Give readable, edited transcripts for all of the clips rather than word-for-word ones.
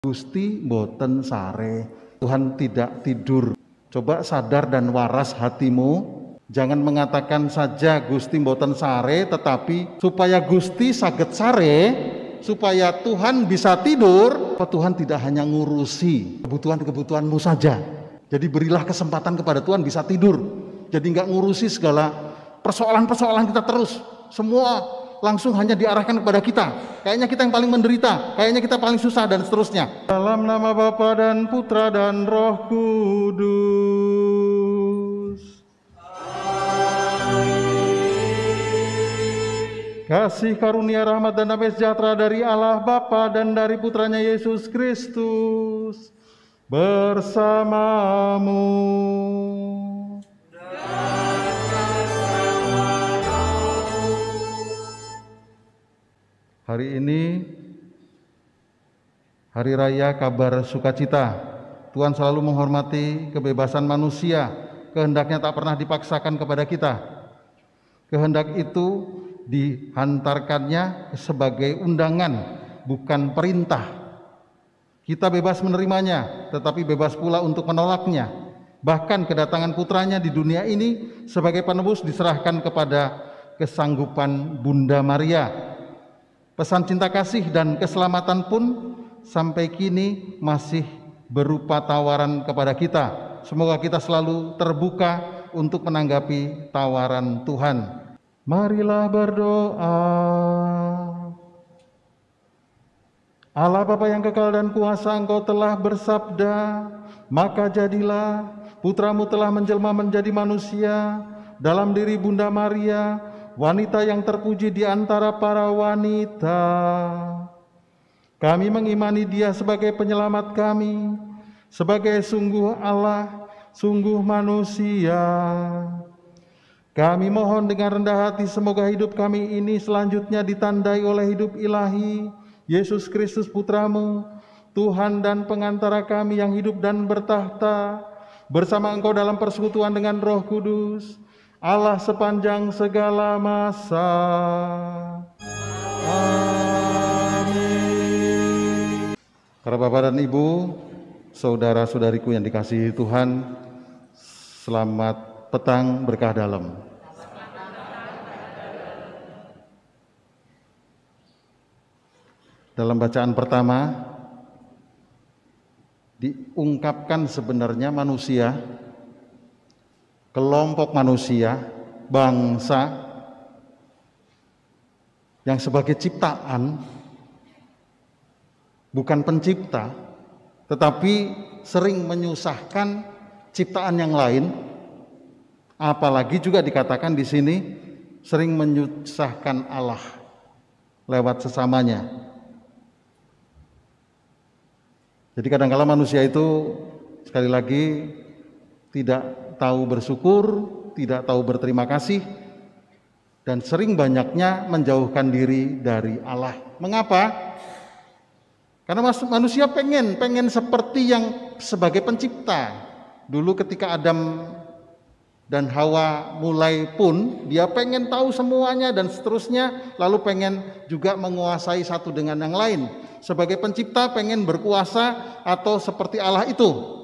Gusti boten sare. Tuhan tidak tidur. Coba sadar dan waras hatimu. Jangan mengatakan saja Gusti boten sare, tetapi supaya Gusti saged sare, supaya Tuhan bisa tidur, Tuhan tidak hanya ngurusi kebutuhan-kebutuhanmu saja. Jadi berilah kesempatan kepada Tuhan bisa tidur. Jadi nggak ngurusi segala persoalan-persoalan kita terus. Semua langsung hanya diarahkan kepada kita. Kayaknya kita yang paling menderita, kayaknya kita paling susah dan seterusnya. Dalam nama Bapa dan Putra dan Roh Kudus. Kasih karunia rahmat dan damai sejahtera dari Allah Bapa dan dari Putranya Yesus Kristus bersamamu. Hari ini Hari Raya Kabar Sukacita. Tuhan selalu menghormati kebebasan manusia. Kehendaknya tak pernah dipaksakan kepada kita. Kehendak itu dihantarkannya sebagai undangan, bukan perintah. Kita bebas menerimanya, tetapi bebas pula untuk menolaknya. Bahkan kedatangan putranya di dunia ini sebagai penebus diserahkan kepada kesanggupan Bunda Maria. Pesan cinta kasih dan keselamatan pun sampai kini masih berupa tawaran kepada kita. Semoga kita selalu terbuka untuk menanggapi tawaran Tuhan. Marilah berdoa. Allah Bapa yang kekal dan kuasa, Engkau telah bersabda, maka jadilah, Putramu telah menjelma menjadi manusia dalam diri Bunda Maria, wanita yang terpuji di antara para wanita. Kami mengimani Dia sebagai penyelamat kami, sebagai sungguh Allah, sungguh manusia. Kami mohon dengan rendah hati semoga hidup kami ini selanjutnya ditandai oleh hidup ilahi, Yesus Kristus Putramu, Tuhan dan pengantara kami yang hidup dan bertahta, bersama Engkau dalam persekutuan dengan Roh Kudus, Allah sepanjang segala masa. Amin. Para Bapak dan Ibu, saudara-saudariku yang dikasihi Tuhan, selamat petang berkah dalam. Dalam bacaan pertama diungkapkan sebenarnya manusia, kelompok manusia, bangsa yang sebagai ciptaan, bukan pencipta, tetapi sering menyusahkan ciptaan yang lain. Apalagi juga dikatakan di sini sering menyusahkan Allah lewat sesamanya. Jadi kadang-kala manusia itu sekali lagi tidak tahu bersyukur, tidak tahu berterima kasih, dan sering banyaknya menjauhkan diri dari Allah. Mengapa? Karena manusia pengen seperti yang sebagai pencipta. Dulu ketika Adam dan Hawa mulai pun, dia pengen tahu semuanya dan seterusnya, lalu pengen juga menguasai satu dengan yang lain. Sebagai pencipta pengen berkuasa atau seperti Allah itu.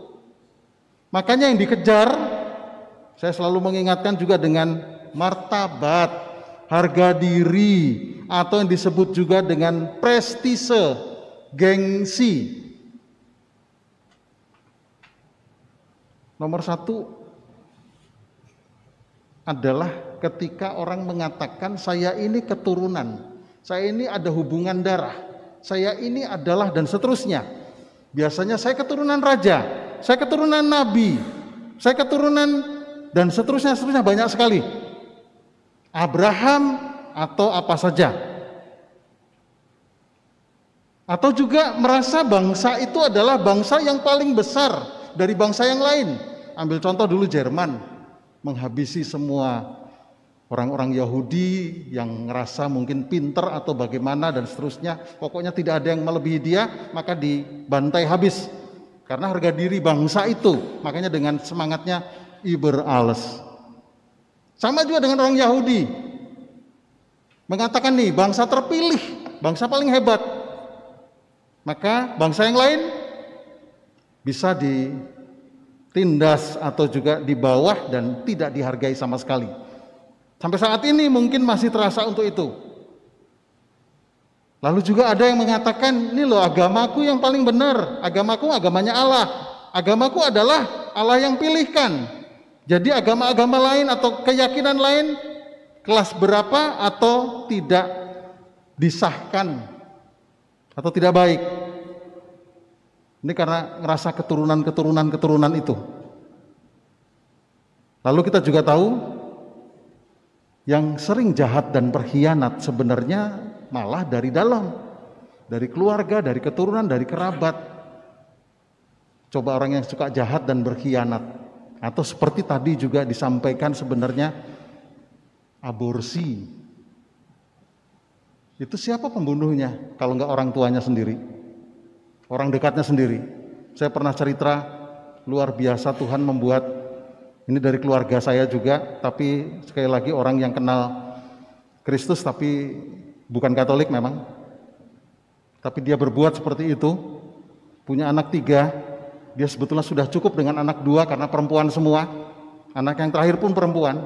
Makanya yang dikejar, saya selalu mengingatkan juga dengan martabat, harga diri, atau yang disebut juga dengan prestise, gengsi. Nomor satu adalah ketika orang mengatakan saya ini keturunan, saya ini ada hubungan darah, saya ini adalah dan seterusnya. Biasanya saya keturunan raja, saya keturunan nabi, saya keturunan dan seterusnya banyak sekali. Abraham atau apa saja. Atau juga merasa bangsa itu adalah bangsa yang paling besar dari bangsa yang lain. Ambil contoh dulu Jerman, menghabisi semua orang-orang Yahudi yang ngerasa mungkin pinter atau bagaimana dan seterusnya. Pokoknya tidak ada yang melebihi dia, maka dibantai habis. Karena harga diri bangsa itu, makanya dengan semangatnya Über alles. Sama juga dengan orang Yahudi. Mengatakan nih, bangsa terpilih, bangsa paling hebat. maka bangsa yang lain bisa ditindas atau juga di bawah dan tidak dihargai sama sekali. Sampai saat ini mungkin masih terasa untuk itu. Lalu juga ada yang mengatakan, ini loh agamaku yang paling benar, agamaku agamanya Allah, agamaku adalah Allah yang pilihkan. Jadi agama-agama lain atau keyakinan lain kelas berapa atau tidak disahkan atau tidak baik. Ini karena ngerasa keturunan itu. Lalu kita juga tahu yang sering jahat dan berkhianat sebenarnya malah dari dalam, dari keluarga, dari keturunan, dari kerabat. Coba orang yang suka jahat dan berkhianat, atau seperti tadi juga disampaikan sebenarnya aborsi. Itu siapa pembunuhnya kalau nggak orang tuanya sendiri, orang dekatnya sendiri. Saya pernah cerita luar biasa, Tuhan membuat ini dari keluarga saya juga, tapi sekali lagi orang yang kenal Kristus tapi bukan Katolik memang. Tapi dia berbuat seperti itu, punya anak 3, dia sebetulnya sudah cukup dengan anak 2 karena perempuan semua. Anak yang terakhir pun perempuan.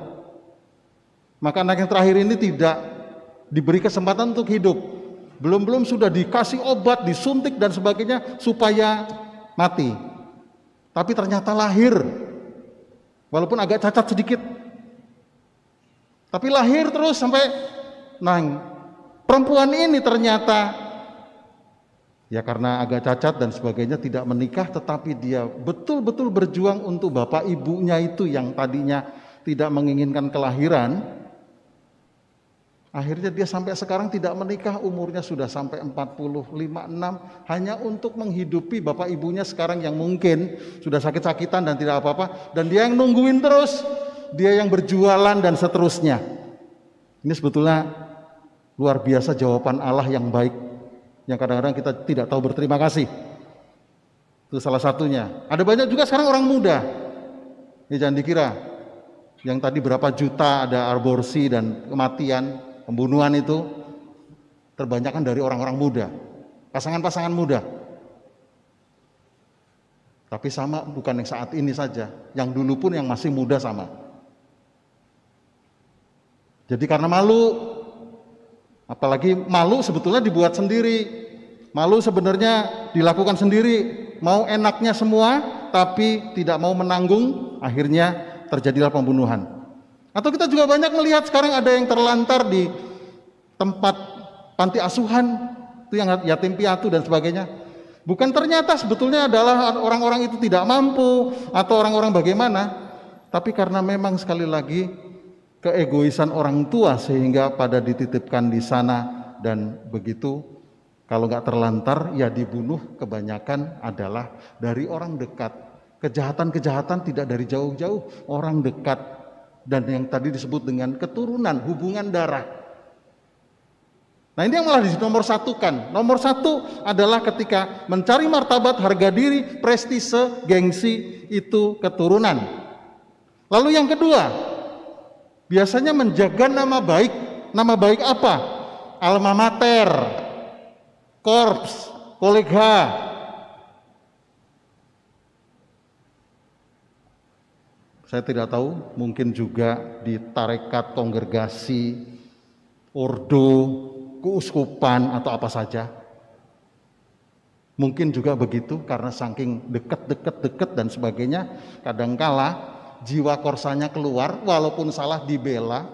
Maka anak yang terakhir ini tidak diberi kesempatan untuk hidup. Belum sudah dikasih obat, disuntik dan sebagainya supaya mati. Tapi ternyata lahir, walaupun agak cacat sedikit. Tapi lahir terus sampai perempuan ini ternyata ya karena agak cacat dan sebagainya tidak menikah, tetapi dia betul-betul berjuang untuk bapak ibunya itu yang tadinya tidak menginginkan kelahiran. Akhirnya dia sampai sekarang tidak menikah, umurnya sudah sampai 45, 6, hanya untuk menghidupi bapak ibunya sekarang yang mungkin sudah sakit-sakitan dan tidak apa-apa, dan dia yang nungguin terus, dia yang berjualan dan seterusnya. Ini sebetulnya luar biasa jawaban Allah yang baik, yang kadang-kadang kita tidak tahu berterima kasih. Itu salah satunya. Ada banyak juga sekarang orang muda, ya jangan dikira yang tadi berapa juta ada aborsi dan kematian, pembunuhan itu terbanyakan dari orang-orang muda, pasangan-pasangan muda. Tapi sama bukan yang saat ini saja, yang dulu pun yang masih muda sama. Jadi karena malu, apalagi malu sebetulnya dibuat sendiri, malu sebenarnya dilakukan sendiri, mau enaknya semua tapi tidak mau menanggung, akhirnya terjadilah pembunuhan. Atau kita juga banyak melihat sekarang ada yang terlantar di tempat panti asuhan, itu yang yatim piatu dan sebagainya. Bukan ternyata sebetulnya adalah orang-orang itu tidak mampu atau orang-orang bagaimana, tapi karena memang sekali lagi keegoisan orang tua sehingga pada dititipkan di sana, dan begitu kalau nggak terlantar ya dibunuh kebanyakan adalah dari orang dekat. Kejahatan-kejahatan tidak dari jauh-jauh, orang dekat. Dan yang tadi disebut dengan keturunan, hubungan darah. Nah ini yang malah nomor satukan. Nomor satu adalah ketika mencari martabat, harga diri, prestise, gengsi, itu keturunan. Lalu yang kedua, biasanya menjaga nama baik. Nama baik apa? Alma mater, korps, kolega. Saya tidak tahu, mungkin juga di tarekat, kongregasi, ordo, keuskupan atau apa saja. Mungkin juga begitu karena saking dekat dan sebagainya, kadangkala jiwa korsanya keluar, walaupun salah dibela,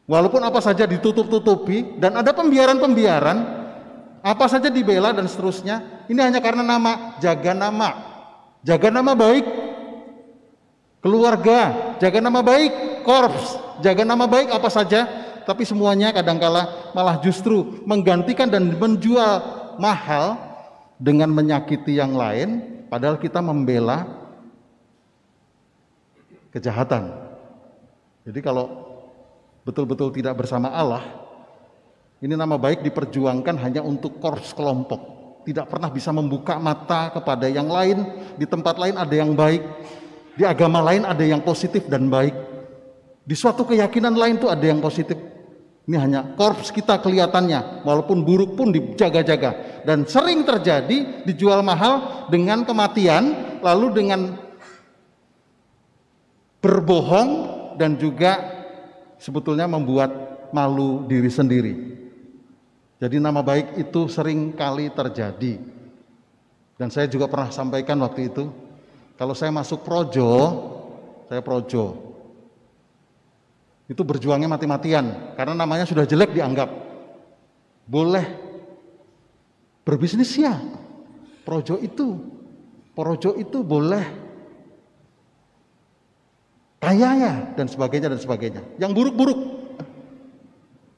walaupun apa saja ditutup-tutupi, dan ada pembiaran-pembiaran, apa saja dibela dan seterusnya. Ini hanya karena nama, jaga nama baik keluarga, jaga nama baik korps, jaga nama baik apa saja, tapi semuanya kadangkala malah justru menggantikan dan menjual mahal dengan menyakiti yang lain, padahal kita membela kejahatan. Jadi kalau betul-betul tidak bersama Allah, ini nama baik diperjuangkan hanya untuk korps kelompok, tidak pernah bisa membuka mata kepada yang lain. Di tempat lain ada yang baik, di agama lain ada yang positif dan baik, di suatu keyakinan lain tuh ada yang positif. Ini hanya korps kita kelihatannya, walaupun buruk pun dijaga-jaga. Dan sering terjadi dijual mahal dengan kematian, lalu dengan berbohong, dan juga sebetulnya membuat malu diri sendiri. Jadi nama baik itu sering kali terjadi. Dan saya juga pernah sampaikan waktu itu, kalau saya masuk projo, saya projo. Itu berjuangnya mati-matian karena namanya sudah jelek dianggap. Boleh berbisnis ya, projo itu boleh kaya ya, dan sebagainya. Yang buruk-buruk.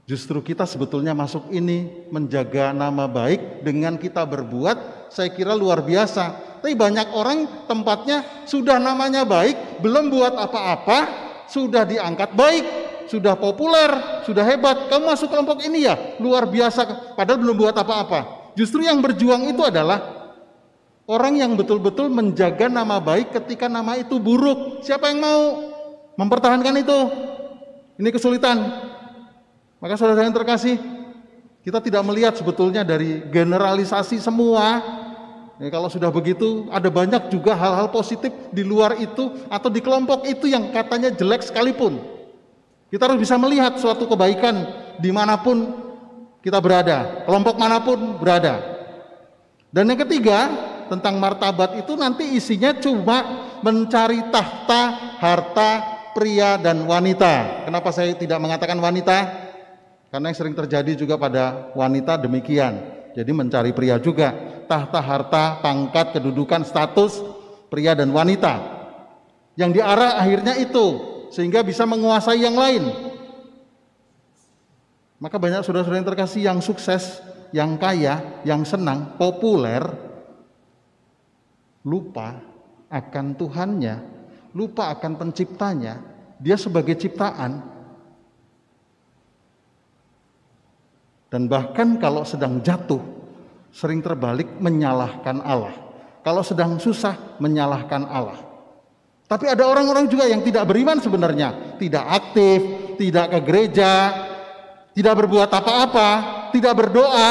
Justru kita sebetulnya masuk ini menjaga nama baik dengan kita berbuat, saya kira luar biasa. Tapi banyak orang tempatnya sudah namanya baik, belum buat apa-apa, sudah diangkat baik, sudah populer, sudah hebat. Kamu masuk kelompok ini ya, luar biasa, padahal belum buat apa-apa. Justru yang berjuang itu adalah orang yang betul-betul menjaga nama baik ketika nama itu buruk. Siapa yang mau mempertahankan itu? Ini kesulitan. Maka saudara yang terkasih, kita tidak melihat sebetulnya dari generalisasi semua. Ya, kalau sudah begitu, ada banyak juga hal-hal positif di luar itu atau di kelompok itu yang katanya jelek sekalipun. Kita harus bisa melihat suatu kebaikan dimanapun kita berada, kelompok manapun berada. Dan yang ketiga, tentang martabat itu nanti isinya cuma mencari tahta, harta, pria, dan wanita. Kenapa saya tidak mengatakan wanita? Karena yang sering terjadi juga pada wanita demikian. Jadi mencari pria juga, tahta, harta, pangkat, kedudukan, status, pria dan wanita. Yang diarah akhirnya itu, sehingga bisa menguasai yang lain. Maka banyak saudara-saudara yang terkasih yang sukses, yang kaya, yang senang, populer, lupa akan Tuhannya, lupa akan penciptanya, dia sebagai ciptaan. Dan bahkan kalau sedang jatuh, sering terbalik menyalahkan Allah. Kalau sedang susah, menyalahkan Allah. Tapi ada orang-orang juga yang tidak beriman sebenarnya. Tidak aktif, tidak ke gereja, tidak berbuat apa-apa, tidak berdoa,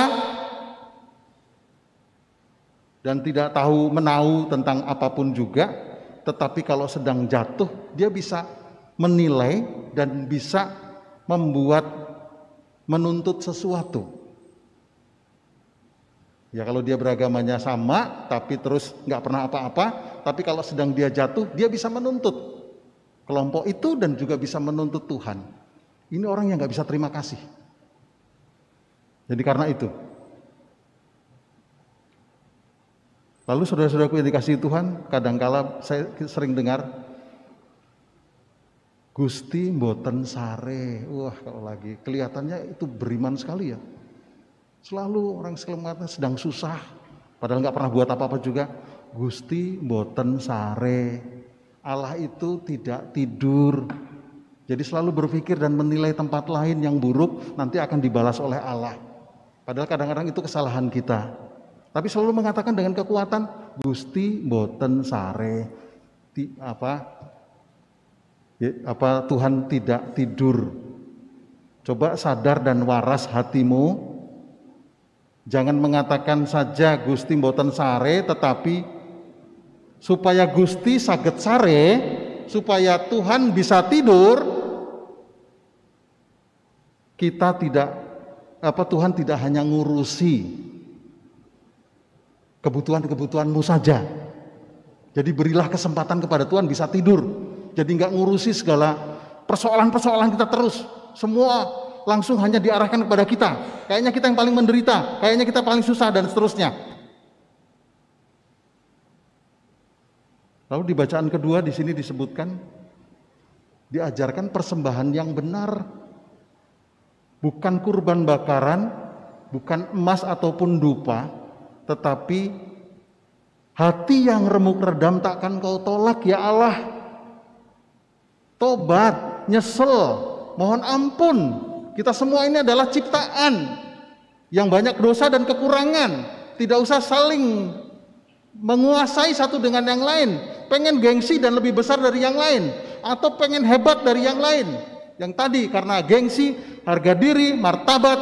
dan tidak tahu menahu tentang apapun juga. Tetapi kalau sedang jatuh, dia bisa menilai dan bisa menuntut sesuatu. Ya kalau dia beragamanya sama, tapi terus nggak pernah apa-apa, tapi kalau sedang dia jatuh, dia bisa menuntut kelompok itu dan juga bisa menuntut Tuhan. Ini orang yang nggak bisa terima kasih. Jadi karena itu. Lalu saudara-saudaraku yang dikasihi Tuhan, kadangkala saya sering dengar, Gusti mboten sare. Wah, kalau lagi kelihatannya itu beriman sekali ya. Selalu orang sekeliling sedang susah, padahal nggak pernah buat apa-apa juga. Gusti mboten sare. Allah itu tidak tidur. Jadi selalu berpikir dan menilai tempat lain yang buruk nanti akan dibalas oleh Allah. Padahal kadang-kadang itu kesalahan kita. Tapi selalu mengatakan dengan kekuatan, Gusti mboten sare. Tuhan tidak tidur. Coba sadar dan waras hatimu. Jangan mengatakan saja Gusti mboten sare, tetapi supaya Gusti saged sare, supaya Tuhan bisa tidur, Tuhan tidak hanya ngurusi kebutuhan-kebutuhanmu saja. Jadi berilah kesempatan kepada Tuhan bisa tidur. Jadi nggak ngurusi segala persoalan-persoalan kita terus. Semua langsung hanya diarahkan kepada kita. Kayaknya kita yang paling menderita, kayaknya kita paling susah dan seterusnya. Lalu di bacaan kedua di sini disebutkan diajarkan persembahan yang benar. Bukan kurban bakaran, bukan emas ataupun dupa, tetapi hati yang remuk redam takkan kau tolak ya Allah. Tobat, nyesel, mohon ampun. Kita semua ini adalah ciptaan yang banyak dosa dan kekurangan. Tidak usah saling menguasai satu dengan yang lain. Pengen gengsi dan lebih besar dari yang lain, atau pengen hebat dari yang lain. Yang tadi karena gengsi, harga diri, martabat,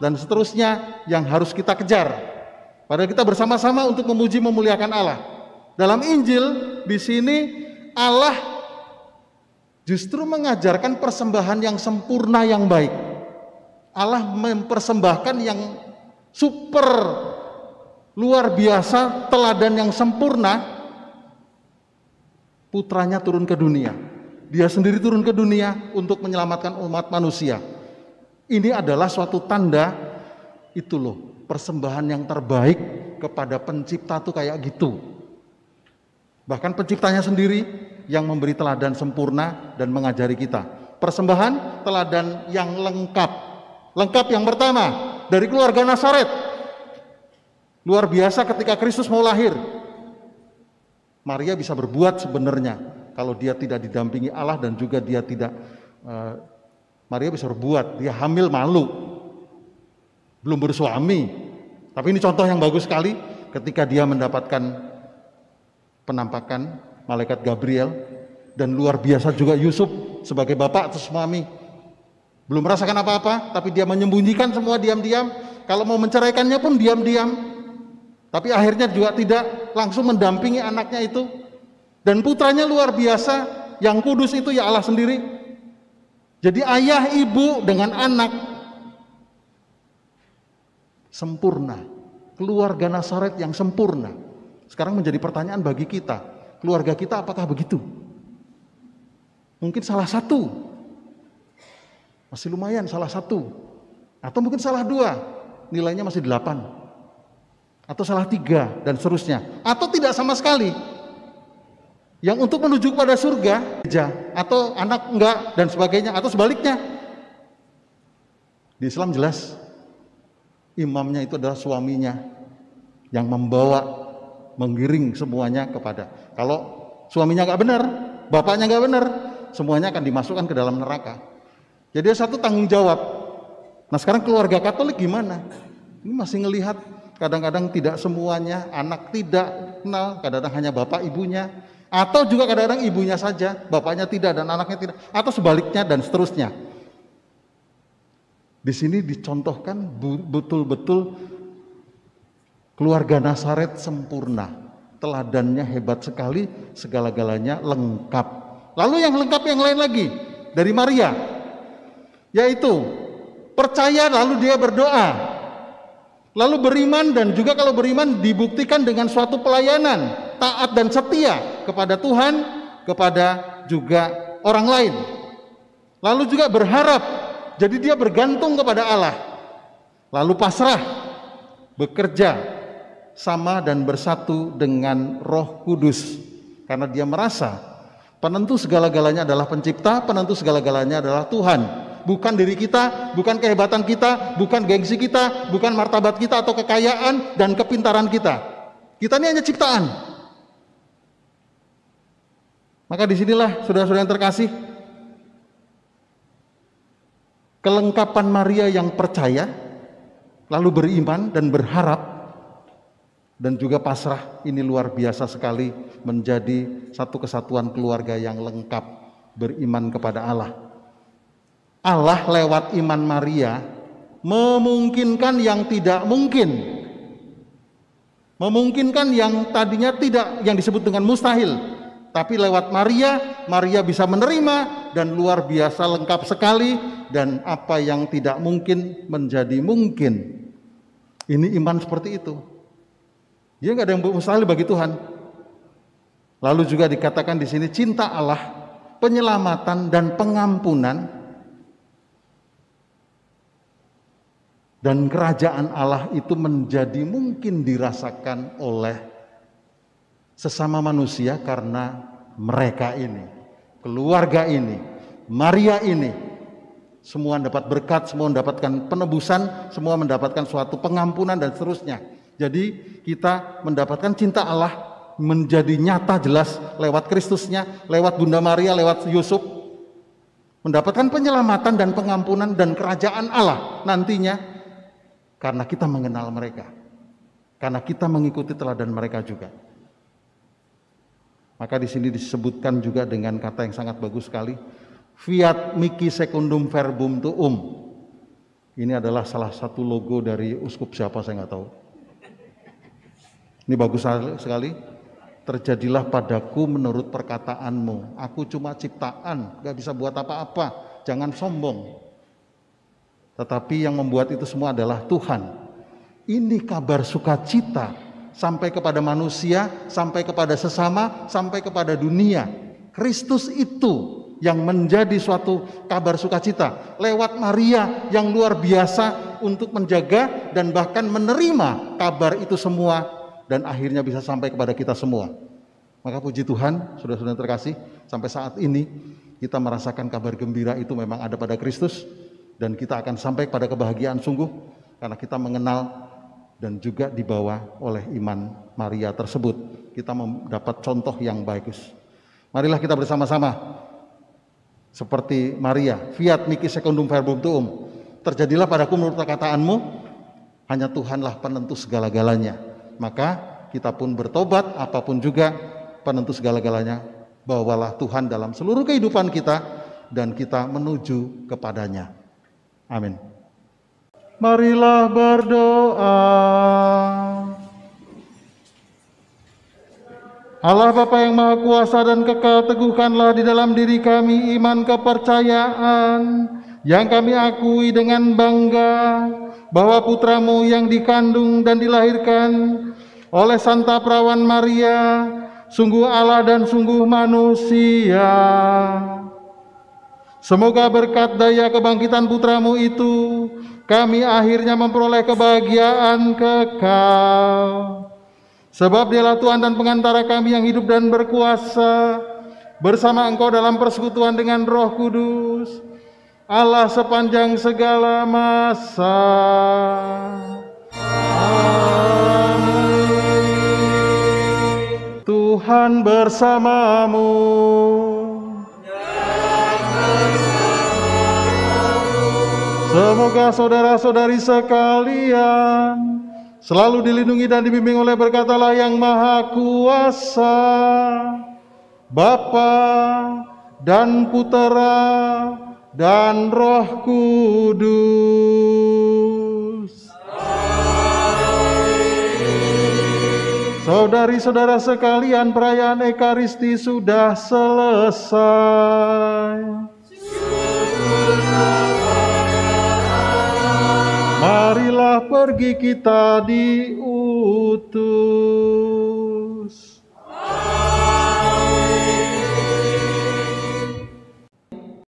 dan seterusnya yang harus kita kejar. Padahal kita bersama-sama untuk memuji memuliakan Allah. Dalam Injil di sini Allah justru mengajarkan persembahan yang sempurna yang baik. Allah mempersembahkan yang super luar biasa, teladan yang sempurna. Putranya turun ke dunia. Dia sendiri turun ke dunia untuk menyelamatkan umat manusia. Ini adalah suatu tanda, itu loh, persembahan yang terbaik kepada pencipta tuh kayak gitu. Bahkan penciptanya sendiri yang memberi teladan sempurna dan mengajari kita. Persembahan teladan yang lengkap. Lengkap yang pertama, dari keluarga Nazaret. Luar biasa ketika Kristus mau lahir. Maria bisa berbuat sebenarnya kalau dia tidak didampingi Allah dan juga dia tidak Maria bisa berbuat, dia hamil malu, belum bersuami. Tapi ini contoh yang bagus sekali ketika dia mendapatkan penampakan malaikat Gabriel, dan luar biasa juga Yusuf sebagai bapak atau suami. Belum merasakan apa-apa, tapi dia menyembunyikan semua diam-diam. Kalau mau menceraikannya pun diam-diam. Tapi akhirnya juga tidak, langsung mendampingi anaknya itu. Dan putranya luar biasa, yang kudus itu ya Allah sendiri. Jadi ayah ibu dengan anak sempurna. Keluarga Nazaret yang sempurna. Sekarang menjadi pertanyaan bagi kita, keluarga kita apakah begitu? Mungkin salah satu, masih lumayan salah satu. Atau mungkin salah dua, nilainya masih 8. Atau salah 3 dan seterusnya, atau tidak sama sekali. Yang untuk menuju kepada surga, atau anak enggak dan sebagainya, atau sebaliknya. Di Islam jelas, imamnya itu adalah suaminya yang membawa, menggiring semuanya kepada. Kalau suaminya enggak benar, bapaknya enggak benar, semuanya akan dimasukkan ke dalam neraka. Jadi satu tanggung jawab. Nah sekarang keluarga Katolik gimana? Ini masih ngelihat. Kadang-kadang tidak semuanya, anak tidak kenal, kadang-kadang hanya bapak ibunya, atau juga kadang-kadang ibunya saja, bapaknya tidak dan anaknya tidak, atau sebaliknya dan seterusnya. Di sini dicontohkan betul-betul keluarga Nazaret sempurna, teladannya hebat sekali, segala-galanya lengkap. Lalu yang lengkap yang lain lagi dari Maria, yaitu percaya lalu dia berdoa. Lalu beriman, dan juga kalau beriman dibuktikan dengan suatu pelayanan, taat dan setia kepada Tuhan, kepada juga orang lain. Lalu juga berharap, jadi dia bergantung kepada Allah. Lalu pasrah, bekerja sama dan bersatu dengan Roh Kudus. Karena dia merasa penentu segala-galanya adalah pencipta, penentu segala-galanya adalah Tuhan. Bukan diri kita, bukan kehebatan kita, bukan gengsi kita, bukan martabat kita atau kekayaan dan kepintaran kita. Kita ini hanya ciptaan. Maka disinilah saudara-saudara yang terkasih, kelengkapan Maria yang percaya, lalu beriman dan berharap, dan juga pasrah, ini luar biasa sekali menjadi satu kesatuan keluarga yang lengkap, beriman kepada Allah. Allah lewat iman Maria memungkinkan yang tidak mungkin, memungkinkan yang tadinya tidak, yang disebut dengan mustahil, tapi lewat Maria, Maria bisa menerima dan luar biasa lengkap sekali, dan apa yang tidak mungkin menjadi mungkin. Ini iman seperti itu. Dia nggak ada yang mustahil bagi Tuhan. Lalu juga dikatakan di sini cinta Allah, penyelamatan dan pengampunan, dan kerajaan Allah itu menjadi mungkin dirasakan oleh sesama manusia karena mereka ini, keluarga ini, Maria ini, semua mendapat berkat, semua mendapatkan penebusan, semua mendapatkan suatu pengampunan dan seterusnya. Jadi kita mendapatkan cinta Allah menjadi nyata jelas lewat Kristusnya, lewat Bunda Maria, lewat Yusuf, mendapatkan penyelamatan dan pengampunan dan kerajaan Allah nantinya. Karena kita mengenal mereka, karena kita mengikuti teladan mereka juga. Maka di sini disebutkan juga dengan kata yang sangat bagus sekali, Fiat mihi secundum verbum tuum. Ini adalah salah satu logo dari uskup siapa saya nggak tahu. Ini bagus sekali. Terjadilah padaku menurut perkataanmu. Aku cuma ciptaan, nggak bisa buat apa-apa. Jangan sombong. Tetapi yang membuat itu semua adalah Tuhan. Ini kabar sukacita sampai kepada manusia, sampai kepada sesama, sampai kepada dunia. Kristus itu yang menjadi suatu kabar sukacita lewat Maria yang luar biasa untuk menjaga dan bahkan menerima kabar itu semua dan akhirnya bisa sampai kepada kita semua. Maka puji Tuhan, saudara-saudara terkasih, sampai saat ini kita merasakan kabar gembira itu memang ada pada Kristus dan kita akan sampai pada kebahagiaan sungguh karena kita mengenal dan juga dibawa oleh iman Maria tersebut. Kita mendapat contoh yang bagus. Marilah kita bersama-sama seperti Maria, fiat mihi secundum verbum tuum. Terjadilah padaku menurut perkataanmu, hanya Tuhanlah penentu segala-galanya. Maka kita pun bertobat, apapun juga penentu segala-galanya. Bawalah Tuhan dalam seluruh kehidupan kita dan kita menuju kepadanya. Amin. Marilah berdoa. Allah Bapa yang Maha Kuasa dan Kekal, teguhkanlah di dalam diri kami iman kepercayaan yang kami akui dengan bangga bahwa putramu yang dikandung dan dilahirkan oleh Santa Perawan Maria sungguh Allah dan sungguh manusia. Semoga berkat daya kebangkitan putramu itu kami akhirnya memperoleh kebahagiaan kekal. Sebab dialah Tuhan dan pengantara kami yang hidup dan berkuasa bersama Engkau dalam persekutuan dengan Roh Kudus, Allah sepanjang segala masa. Amin. Tuhan bersamamu. Semoga saudara-saudari sekalian selalu dilindungi dan dibimbing oleh berkat Allah yang Maha Kuasa, Bapa dan Putera dan Roh Kudus. Amin. Saudari-saudara sekalian, perayaan Ekaristi sudah selesai. Marilah pergi kita diutus.